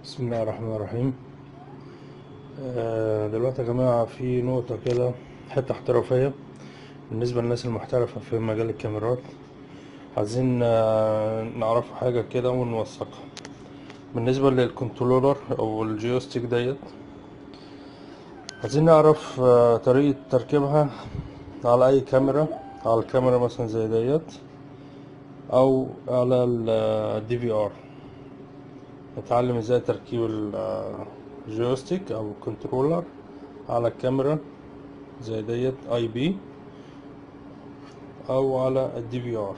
بسم الله الرحمن الرحيم. دلوقتي يا جماعة في نقطة كده، حتة احترافية بالنسبة للناس المحترفة في مجال الكاميرات. عايزين نعرف حاجة كده ونوثقها بالنسبة للكنترولر أو الجيوستيك ديت. عايزين نعرف طريقة تركيبها على أي كاميرا، على الكاميرا مثلا زي ديت أو على الدي في ار. نتعلم ازاي تركيب الجويستيك او الكنترولر على الكاميرا زي ديت اي بي او على الدي في ار.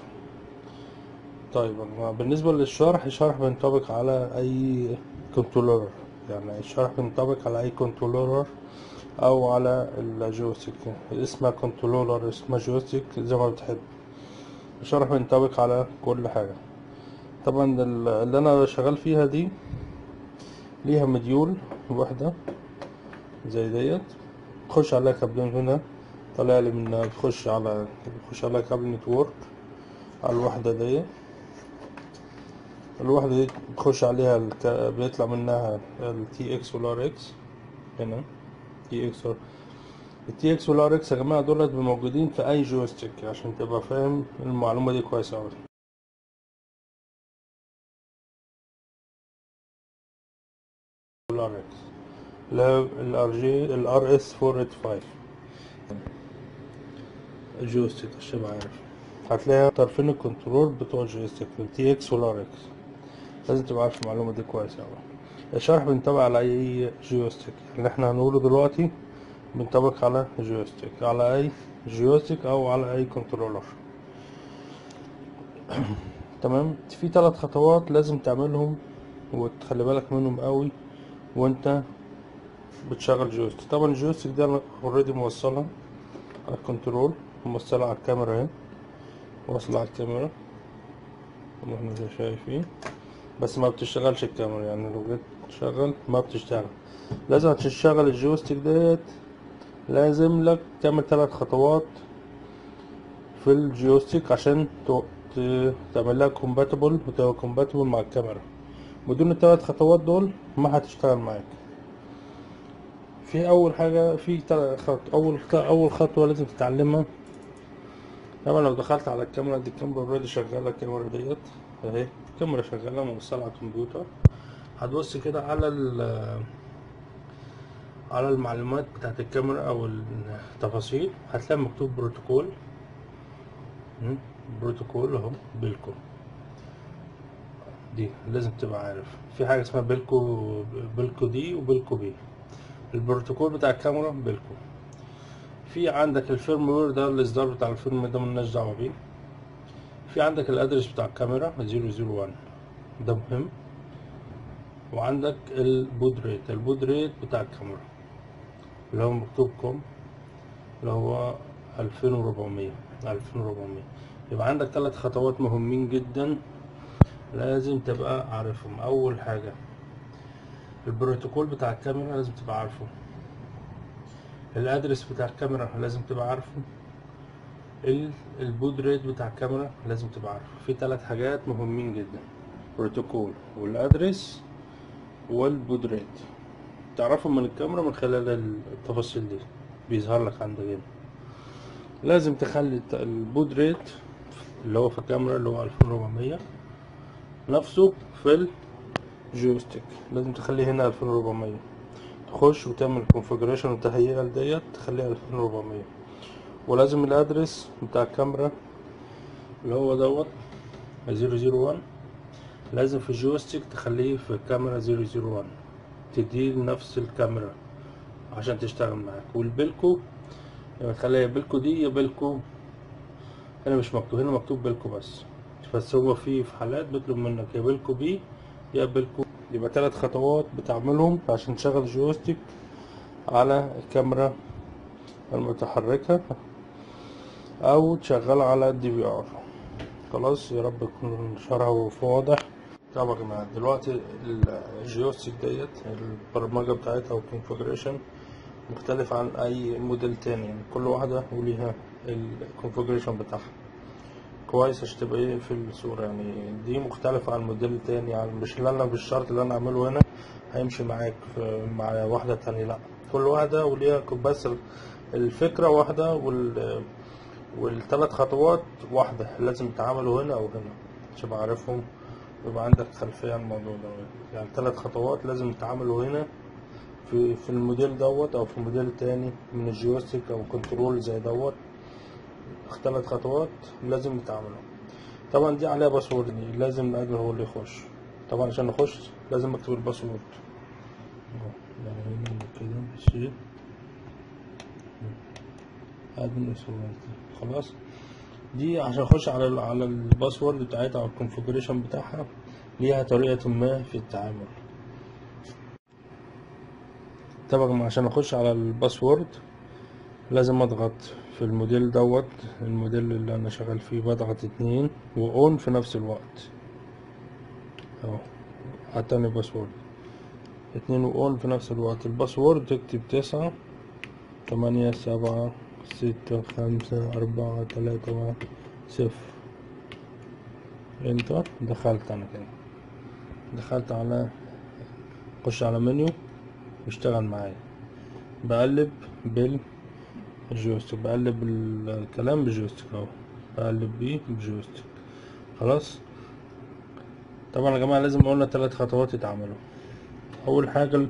طيب بالنسبة للشرح، الشرح بينطبق على اي كنترولر، يعني الشرح بينطبق على اي كنترولر او على الجويستيك. اسمها كنترولر، اسمها جويستيك، زي ما بتحب. الشرح بينطبق على كل حاجة. طبعا اللي انا شغال فيها دي ليها مديول واحدة زي ديت، تخش عليها كابلين هنا، طالع لي منها بتخش عليها كابل نتورك على الوحدة دي بتخش عليها بيطلع منها ال TX وال RX. هنا TX ال TX وال RX يا جماعة دولت موجودين في أي جويستيك، عشان تبقى فاهم المعلومة دي كويس أوي. ال RX ال RG ال RS 485 الجويستيك عشان تبقى عارف. هتلاقي طرفين الكنترول بتوع الجويستيك ال TX وال RX، لازم تبقى عارف المعلومة دي كويس أوي. الشرح بينطبق على أي جويستيك، اللي احنا هنقوله دلوقتي بينطبق على جويستيك، على أي جويستيك أو على أي كنترولر. تمام. في 3 خطوات لازم تعملهم وتخلي بالك منهم قوي وانت بتشغل جويستيك. طبعا الجويستيك ده انا اوريدي موصلها على الكنترول، موصلها على الكاميرا اهي، واصلة على الكاميرا زي ما احنا شايفين، بس ما بتشتغلش الكاميرا، يعني لو جيت تشغل ما بتشتغل. لازم تشغل الجويستيك ديت، لازم لك تعمل 3 خطوات في الجويستيك عشان تعمل لها كومباتبل وتبقى كومباتبل مع الكاميرا. بدون ال3 خطوات دول ما هتشتغل معاك. في اول حاجه، في اول خطوه لازم تتعلمها. طبعا لو دخلت على الكاميرا دي، الكاميرا اوريدي شغاله، الكاميرا ديت اهي، الكاميرا شغاله موصله على الكمبيوتر. هتبص كده على المعلومات بتاعت الكاميرا او التفاصيل، هتلاقي مكتوب بروتوكول. بروتوكول اهو، بيلكو دي لازم تبقى عارف. في حاجه اسمها بيلكو دي وبيلكو بي. البروتوكول بتاع الكاميرا بيلكو. في عندك الفيرم وير، ده الاصدار بتاع الفيرم، ده ملناش دعوه بيه. في عندك الادرس بتاع الكاميرا 001، ده مهم. وعندك البود ريت بتاع الكاميرا اللي هو مكتوب كوم، اللي هو 2400. يبقى عندك 3 خطوات مهمين جدا لازم تبقى عارفهم. اول حاجه البروتوكول بتاع الكاميرا لازم تبقى عارفه، الادرس بتاع الكاميرا لازم تبقى عارفه، البود ريت بتاع الكاميرا لازم تبقى عارفه. في 3 حاجات مهمين جدا، بروتوكول والادرس والبود ريت. تعرفهم من الكاميرا من خلال التفاصيل دي، بيظهر لك عندك هنا. لازم تخلي البود ريت اللي هو في الكاميرا اللي هو 2400 نفسه في الجويستيك، لازم تخليه هنا 2400. تخش وتعمل كونفيجريشن وتهيئة ديت تخليها 2400. ولازم الادرس بتاع الكاميرا اللي هو دوت 001، لازم في الجويستيك تخليه في الكاميرا 001، تديه لنفس الكاميرا عشان تشتغل معاك. والبلكو يعني تخليها بلكو دي يا بلكو، هنا مش مكتوب، هنا مكتوب بلكو بس هو في حالات بيطلب منك يا بلكو بي يا بلكو. يبقى 3 خطوات بتعملهم عشان تشغل جويستيك على الكاميرا المتحركة او تشغل على الدي في ار. خلاص، يا رب يكون شرحه واضح. طبعا دلوقتي الجيوستيك ديت البرمجة بتاعتها والكونفجريشن مختلف عن اي موديل تاني، يعني كل واحدة وليها الكونفجريشن بتاعها. كويس عشان تبقى ايه في الصورة. يعني دي مختلفة عن موديل تاني، يعني مش اللي انا بالشرط اللي انا اعمله هنا هيمشي معاك مع واحدة تانية، لا كل واحدة وليها بس الفكرة واحدة والثلاث خطوات واحدة، لازم تعملوا هنا او هنا عشان تبقى عارفهم، يبقى عندك خلفية عن الموضوع ده. يعني 3 خطوات لازم تعملوا هنا في الموديل دوت او في موديل تاني من الجويستيك او كنترول زي دوت. 3 خطوات لازم يتعملوا. طبعا دي عليها باسورد، لازم الادمن هو اللي يخش. طبعا عشان نخش لازم اكتب الباسورد يعني هنا كده شيء ادمن خلاص. دي عشان اخش على الباسورد بتاعتها او الكونفيجريشن بتاعها ليها طريقة ما في التعامل. طبعا عشان اخش على الباسورد لازم اضغط في الموديل دوت، الموديل اللي انا شغال فيه، بضغط 2 واون في نفس الوقت اهو. عطاني باسورد 2 واون في نفس الوقت. الباسورد تكتب 9 8 7 6 5 4 3 1 0 انتر. دخلت انا كده، دخلت على خش على منيو واشتغل معايا. بقلب بالجويستيك، بقلب الكلام بالجويستيك اهو، بقلب بيه بالجويستيك خلاص. طبعا يا جماعه لازم قلنا 3 خطوات يتعملوا. اول حاجه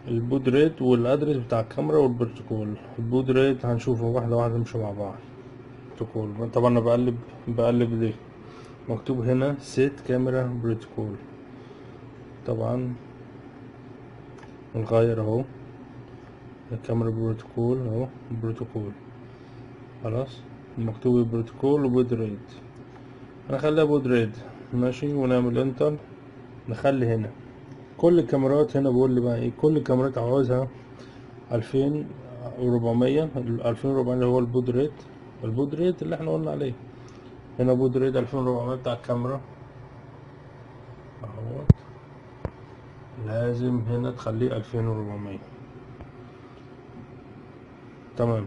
البود ريت والادرس بتاع الكاميرا والبروتوكول. البود ريت هنشوفه واحده واحده نمشي مع بعض. بروتوكول طبعا انا بقلب دي مكتوب هنا سيت كاميرا بروتوكول. طبعا نغير اهو الكاميرا بروتوكول اهو، بروتوكول خلاص. مكتوب البروتوكول وبود ريت، هنخليها بود ريت ماشي، ونعمل انتر. نخلي هنا كل الكاميرات، هنا بقول لي بقى ايه، كل الكاميرات عاوزها 2400. 2400 اللي هو البود ريت، البود ريت اللي احنا قلنا عليه هنا. بود ريت 2400 بتاع الكاميرا اهو، لازم هنا تخليه 2400. تمام،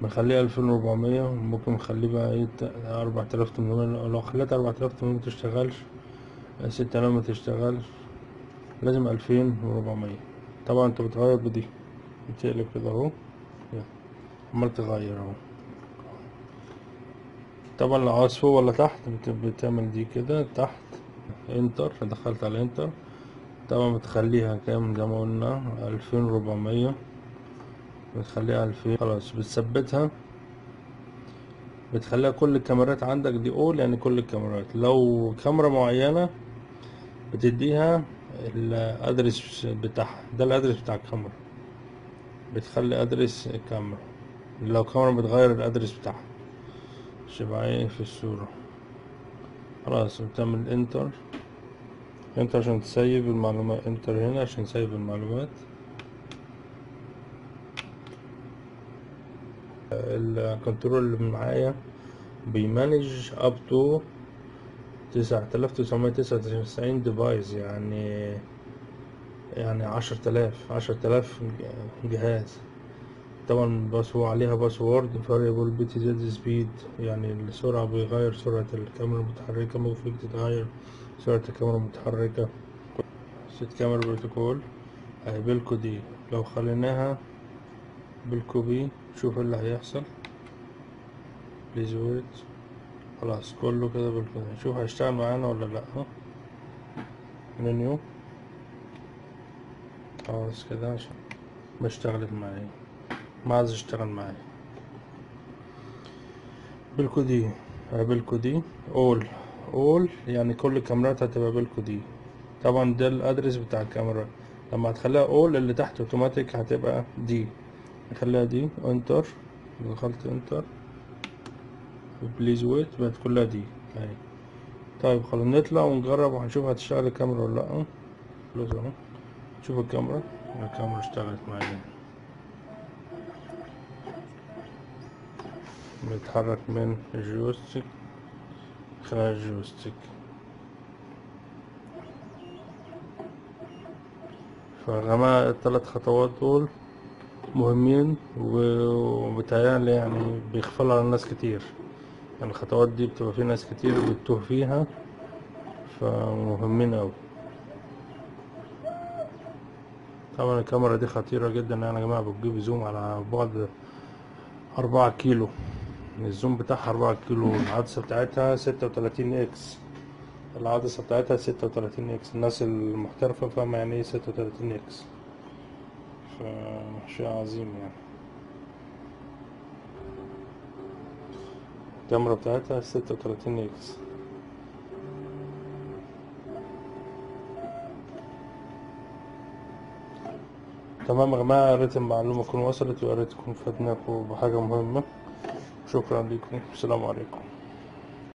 بنخليه 2400. ممكن نخليه بقى ايه 4800. لو خليت 4800 متشتغلش، 6000 متشتغلش، لازم 2400. طبعا انت بتغير بدي، بتقلب كده اهو، عمال تغير اهو. طبعا لو عاوز فوق ولا تحت بتعمل دي كده تحت انتر. دخلت على انتر. طبعا بتخليها كام زي ما قلنا 2400، بتخليها 2000 خلاص. بتثبتها، بتخليها كل الكاميرات عندك دي اول، يعني كل الكاميرات. لو كاميرا معينة بتديها الادرس بتاعها، ده الادرس بتاع الكاميرا، بتخلي ادرس الكاميرا. لو كاميرا بتغير الادرس بتاعها شبه ايه في الصورة خلاص. بتعمل انتر، انتر عشان تسيب المعلومات، انتر هنا عشان تسيب المعلومات. الكنترول اللي معايا بيمانج اب تو 9999 ديفايس، يعني 10000 جهاز. طبعا بس هو عليها باسورد فاريبل بي تي زد سبيد، يعني السرعة بيغير سرعة الكاميرا المتحركة، ممكن تتغير سرعة الكاميرا المتحركة. ست كاميرا بروتوكول اهي بالكو دي، لو خليناها بالكو بي شوف اللي هيحصل. بليز ويت. خلاص كله كده بالكو دي، شوف هيشتغل معانا ولا لأ. منيو خلاص كده عشان ما اشتغلت معايا، ما عايز اشتغل معايا. بالكو دي بالكو دي اول يعني كل الكاميرات هتبقى بالكو دي. طبعا ده الادرس بتاع الكاميرا. لما هتخليها اول اللي تحت اوتوماتيك هتبقى دي، نخليها دي انتر. دخلت انتر، بليز ويت بقت كلها دي اهي. طيب خلاص نطلع ونجرب وهنشوف هتشتغل الكاميرا ولا لا. خلاص اهو، شوف الكاميرا اشتغلت معايا. بيتحرك من الجويستيك خلال الجويستيك. فجماعة ال3 خطوات دول مهمين وبتهيألي يعني بيغفلوا على الناس كتير. يعني الخطوات دي بتبقى في ناس كتير بتتوه فيها، فمهمين اوي. طبعا الكاميرا دي خطيرة جدا يعني يا جماعة، بتجيب زوم على بعد 4 كيلو. الزوم بتاعها 4 كيلو، العدسة بتاعتها 36 اكس. العدسة بتاعتها 36 اكس، الناس المحترفة فاهمة يعني ايه 36 اكس. فشيء عظيم يعني. الكاميرا بتاعتها 36 اكس. تمام يا جماعة، يا ريت المعلومة تكون وصلت، ويا ريت تكون فادناكم بحاجة مهمة. شكرا لكم، السلام عليكم.